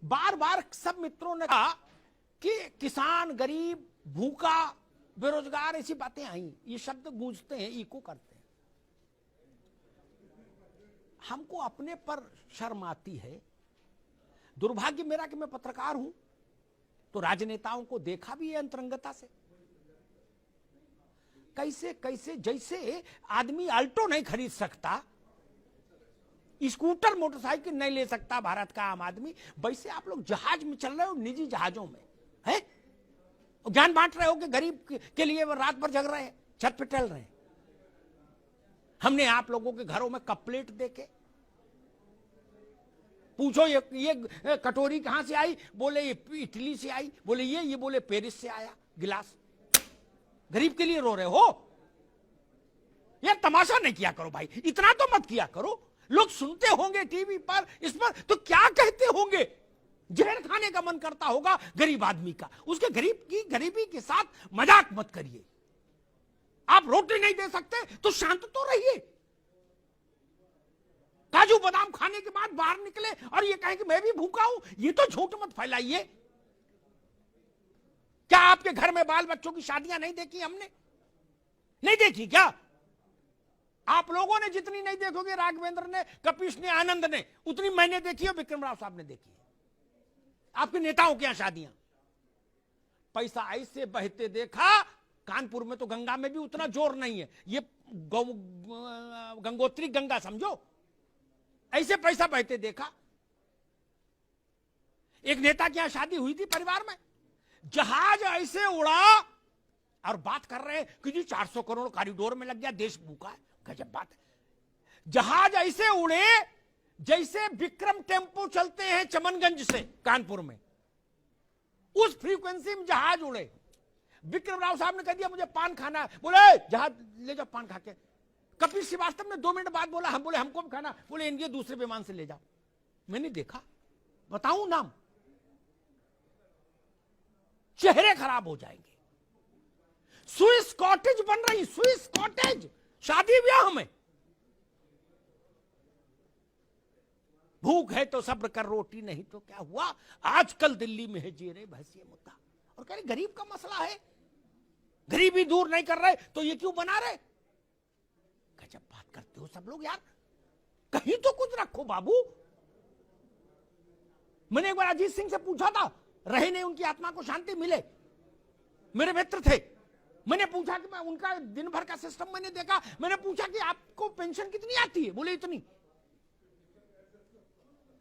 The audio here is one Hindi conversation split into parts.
बार बार सब मित्रों ने कहा कि किसान, गरीब, भूखा, बेरोजगार, ऐसी बातें आई, ये शब्द गूंजते हैं, इको करते हैं। हमको अपने पर शर्म आती है। दुर्भाग्य मेरा कि मैं पत्रकार हूं, तो राजनेताओं को देखा भी है अंतरंगता से, कैसे कैसे, जैसे आदमी अल्टो नहीं खरीद सकता, स्कूटर, मोटरसाइकिल नहीं ले सकता भारत का आम आदमी, वैसे आप लोग जहाज में चल रहे हो, निजी जहाजों में है, ज्ञान बांट रहे हो कि गरीब के लिए वो रात भर जग रहे हैं, छत पे टहल रहे हैं। हमने आप लोगों के घरों में कप प्लेट देके पूछो ये कटोरी कहां से आई, बोले ये इटली से आई, बोले ये बोले पेरिस से आया गिलास। गरीब के लिए रो रहे हो यार, तमाशा नहीं किया करो भाई, इतना तो मत किया करो। लोग सुनते होंगे टीवी पर, इस पर, तो क्या कहते होंगे? जहर खाने का मन करता होगा गरीब आदमी का, उसके गरीबी के साथ मजाक मत करिए। आप रोटी नहीं दे सकते तो शांत तो रहिए। काजू बादाम खाने के बाद बाहर निकले और ये कहें कि मैं भी भूखा हूं, ये तो झूठ मत फैलाइए। क्या आपके घर में बाल बच्चों की शादियां नहीं देखी हमने? नहीं देखी क्या? आप लोगों ने जितनी नहीं देखोगे, राघवेंद्र ने, कपिश ने, आनंद ने, उतनी मैंने देखी है, विक्रम राव साहब ने देखी है। आपके नेताओं की यहां शादियां, पैसा ऐसे बहते देखा। कानपुर में तो गंगा में भी उतना जोर नहीं है, ये गंगोत्री गंगा समझो, ऐसे पैसा बहते देखा। एक नेता की यहां शादी हुई थी परिवार में, जहाज ऐसे उड़ा और बात कर रहे हैं कि जी 400 करोड़ कॉरिडोर में लग गया, देश भूखा है। गजब बात है। जहाज ऐसे उड़े जैसे विक्रम टेम्पो चलते हैं चमनगंज से कानपुर में, उस फ्रीक्वेंसी में जहाज उड़े। विक्रम राव साहब ने कह दिया मुझे पान खाना है, बोले जहाज ले जाओ पान खा के। कपिल श्रीवास्तव ने 2 मिनट बाद बोला, हम बोले हमको भी खाना, बोले इनके दूसरे विमान से ले जाओ। मैंने देखा, बताऊं नाम, चेहरे खराब हो जाएंगे। स्विस कॉटेज बन रही, स्विस कॉटेज शादी ब्याह में। भूख है तो सब्र कर, रोटी नहीं तो क्या हुआ। आजकल दिल्ली में है जेरे भैंसिया मुद्दा, और कह रहे गरीब का मसला है, गरीबी दूर नहीं कर रहे तो ये क्यों बना रहे। गजब बात करते हो सब लोग यार, कहीं तो कुछ रखो बाबू। मैंने एक बार अजीत सिंह से पूछा था, रहे नहीं, उनकी आत्मा को शांति मिले, मेरे मित्र थे। मैंने पूछा कि मैं उनका दिन भर का सिस्टम मैंने देखा, मैंने पूछा कि आपको पेंशन कितनी आती है, बोले इतनी।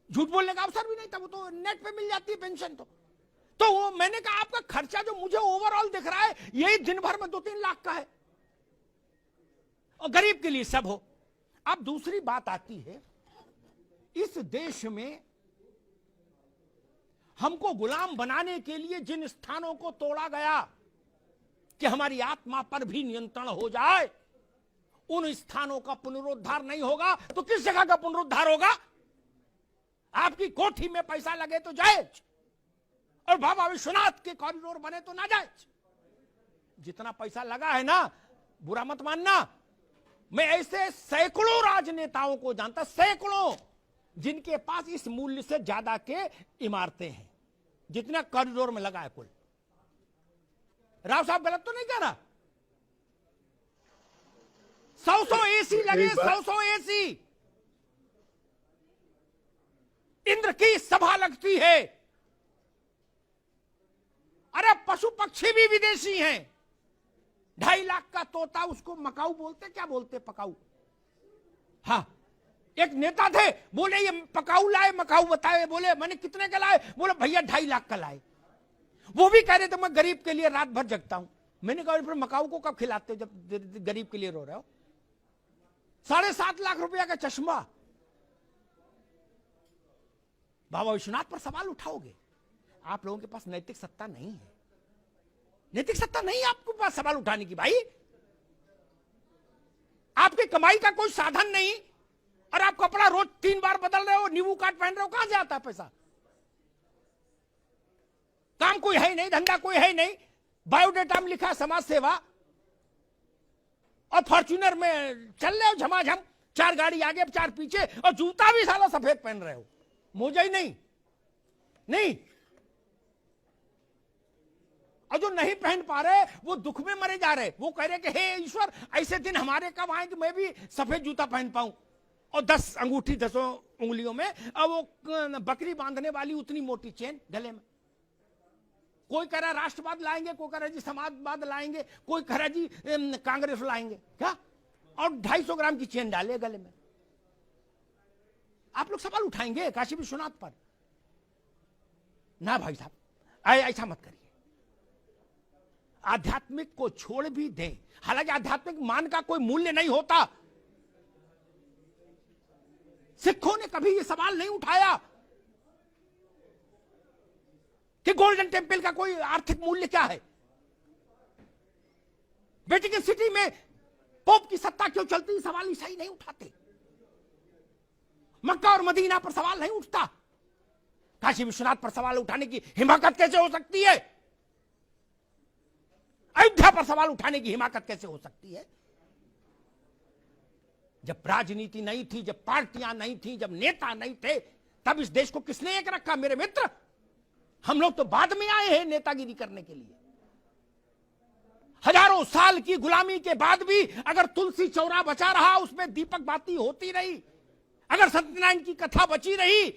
झूठ बोलने का अवसर भी नहीं था, वो तो नेट पे मिल जाती है पेंशन। तो वो मैंने कहा आपका खर्चा जो मुझे ओवरऑल दिख रहा है यही दिन भर में 2-3 लाख का है, और गरीब के लिए सब हो। अब दूसरी बात आती है, इस देश में हमको गुलाम बनाने के लिए जिन स्थानों को तोड़ा गया कि हमारी आत्मा पर भी नियंत्रण हो जाए, उन स्थानों का पुनरुद्धार नहीं होगा तो किस जगह का पुनरुद्धार होगा? आपकी कोठी में पैसा लगे तो जायज, और बाबा विश्वनाथ के कॉरिडोर बने तो ना जायज। जितना पैसा लगा है ना, बुरा मत मानना, मैं ऐसे सैकड़ों राजनेताओं को जानता, सैकड़ों, जिनके पास इस मूल्य से ज्यादा के इमारतें हैं जितना कॉरिडोर में लगा है कुल। राव साहब गलत तो नहीं कह रहा? 100 एसी लगे, 100 एसी। इंद्र की सभा लगती है। अरे पशु पक्षी भी विदेशी हैं। 2.5 लाख का तोता, उसको मकाऊ बोलते, क्या बोलते पकाऊ? हाँ, एक नेता थे, बोले ये पकाऊ लाए, मकाऊ बताए, बोले मैंने कितने का लाए, बोले भैया 2.5 लाख का लाए। वो भी कह रहे थे मैं गरीब के लिए रात भर जगता हूं। मैंने कहा फिर मकाऊ को कब खिलाते हो जब गरीब के लिए रो रहे हो? 7.5 लाख रुपया का चश्मा। बाबा विश्वनाथ पर सवाल उठाओगे? आप लोगों के पास नैतिक सत्ता नहीं है, नैतिक सत्ता नहीं है आपके पास सवाल उठाने की। भाई आपकी कमाई का कोई साधन नहीं, और आप कपड़ा रोज 3 बार बदल रहे हो, नींबू काट पहन रहे हो, कहां से आता है पैसा? काम कोई है नहीं, धंधा कोई है नहीं, बायोडेटा में लिखा समाज सेवा, और फॉर्च्यूनर में चल रहे हो झमाझम, 4 गाड़ी आगे 4 पीछे, और जूता भी साला सफेद पहन रहे हो, मोजा ही नहीं। नहीं। और जो नहीं पहन पा रहे वो दुख में मरे जा रहे। वो कह रहे कि हे ईश्वर, ऐसे दिन हमारे कब आए कि मैं भी सफेद जूता पहन पाऊं और 10 अंगूठी 10 उंगलियों में, और वो बकरी बांधने वाली उतनी मोटी चेन गले में। कोई कह रहा राष्ट्रवाद लाएंगे, कोई कह रहा जी समाजवाद लाएंगे, कोई कह रहा जी कांग्रेस लाएंगे क्या, और 250 ग्राम की चेन डाले गले में। आप लोग सवाल उठाएंगे काशी विश्वनाथ पर? ना भाई साहब, ऐसा मत करिए। आध्यात्मिक को छोड़ भी दें, हालांकि आध्यात्मिक मान का कोई मूल्य नहीं होता। सिखों ने कभी यह सवाल नहीं उठाया कि गोल्डन टेम्पल का कोई आर्थिक मूल्य क्या है, वेटिकन सिटी में पोप की सत्ता क्यों चलती, सवाल ईसाई नहीं उठाते। मक्का और मदीना पर सवाल नहीं उठता। काशी विश्वनाथ पर सवाल उठाने की हिमाकत कैसे हो सकती है? अयोध्या पर सवाल उठाने की हिमाकत कैसे हो सकती है? जब राजनीति नहीं थी, जब पार्टियां नहीं थी, जब नेता नहीं थे, तब इस देश को किसने एक रखा मेरे मित्र? हम लोग तो बाद में आए हैं नेतागिरी करने के लिए। हजारों साल की गुलामी के बाद भी अगर तुलसी चौरा बचा रहा, उसमें दीपक बाती होती रही, अगर सत्यनारायण की कथा बची रही,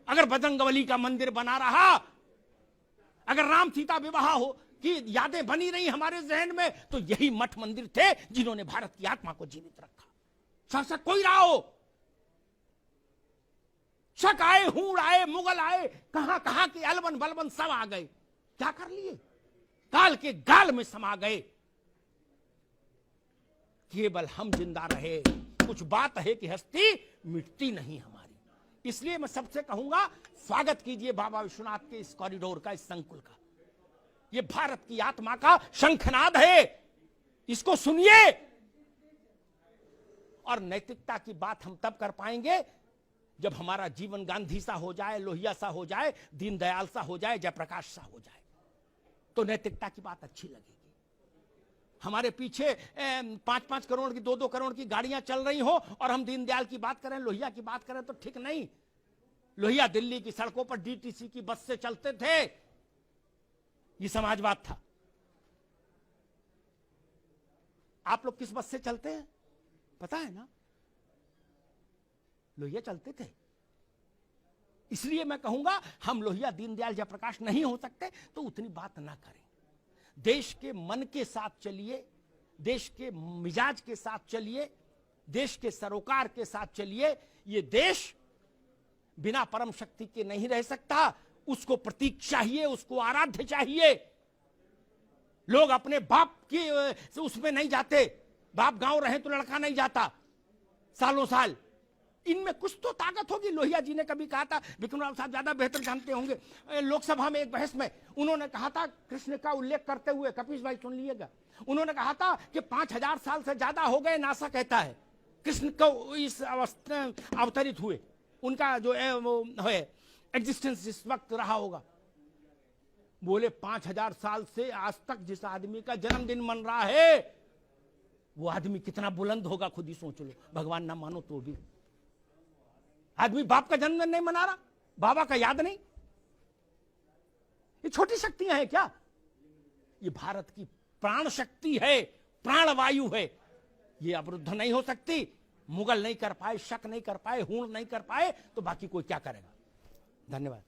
अगर बजरंगबली का मंदिर बना रहा, अगर राम सीता विवाह हो की यादें बनी रही हमारे जहन में, तो यही मठ मंदिर थे जिन्होंने भारत की आत्मा को जीवित रखा। शासक कोई रहा हो, शक आए, हूड़ आए, मुगल आए, कहां कहां के अलबन बलबन सब आ गए, क्या कर लिए? काल के गाल में समा गए। केवल हम जिंदा रहे। कुछ बात है कि हस्ती मिटती नहीं हमारी। इसलिए मैं सबसे कहूंगा, स्वागत कीजिए बाबा विश्वनाथ के इस कॉरिडोर का, इस संकुल का। यह भारत की आत्मा का शंखनाद है, इसको सुनिए। और नैतिकता की बात हम तब कर पाएंगे जब हमारा जीवन गांधी सा हो जाए, लोहिया सा हो जाए, दीनदयाल सा हो जाए, जयप्रकाश सा हो जाए, तो नैतिकता की बात अच्छी लगेगी। हमारे पीछे 5-5 करोड़ की 2-2 करोड़ की गाड़ियां चल रही हो और हम दीनदयाल की बात करें, लोहिया की बात करें, तो ठीक नहीं। लोहिया दिल्ली की सड़कों पर डीटीसी की बस से चलते थे, ये समाजवाद था। आप लोग किस बस से चलते हैं पता है ना? लोहिया चलते थे। इसलिए मैं कहूंगा, हम लोहिया दीनदयाल जयप्रकाश नहीं हो सकते तो उतनी बात ना करें। देश के मन के साथ चलिए, देश के मिजाज के साथ चलिए, देश के सरोकार के साथ चलिए। ये देश बिना परम शक्ति के नहीं रह सकता। उसको प्रतीक चाहिए, उसको आराध्य चाहिए। लोग अपने बाप की उसमें नहीं जाते। बाप गांव रहे तो लड़का नहीं जाता सालों साल। इनमें कुछ तो ताकत होगी। लोहिया जी ने कभी कहा था, विक्रमराव साहब ज्यादा बेहतर जानते होंगे, लोकसभा में एक बहस में उन्होंने कहा था, कृष्ण का उल्लेख करते हुए, कपीश भाई सुन लीजिएगा, उन्होंने कहा था कि 5000 साल से ज्यादा हो गए, नासा कहता है, कृष्ण को इस अवस्था अवतरित हुए। उनका जो है एग्जिस्टेंस जिस वक्त रहा होगा। बोले 5000 साल से आज तक जिस आदमी का जन्मदिन मन रहा है, वो आदमी कितना बुलंद होगा, खुद ही सोच लो। भगवान ना मानो तो भी आदमी बाप का जन्मदिन नहीं मना रहा, बाबा का याद नहीं। ये छोटी शक्तियां हैं क्या? ये भारत की प्राण शक्ति है, प्राणवायु है। ये अवरुद्ध नहीं हो सकती। मुगल नहीं कर पाए, शक नहीं कर पाए, हूण नहीं कर पाए, तो बाकी कोई क्या करेगा? धन्यवाद।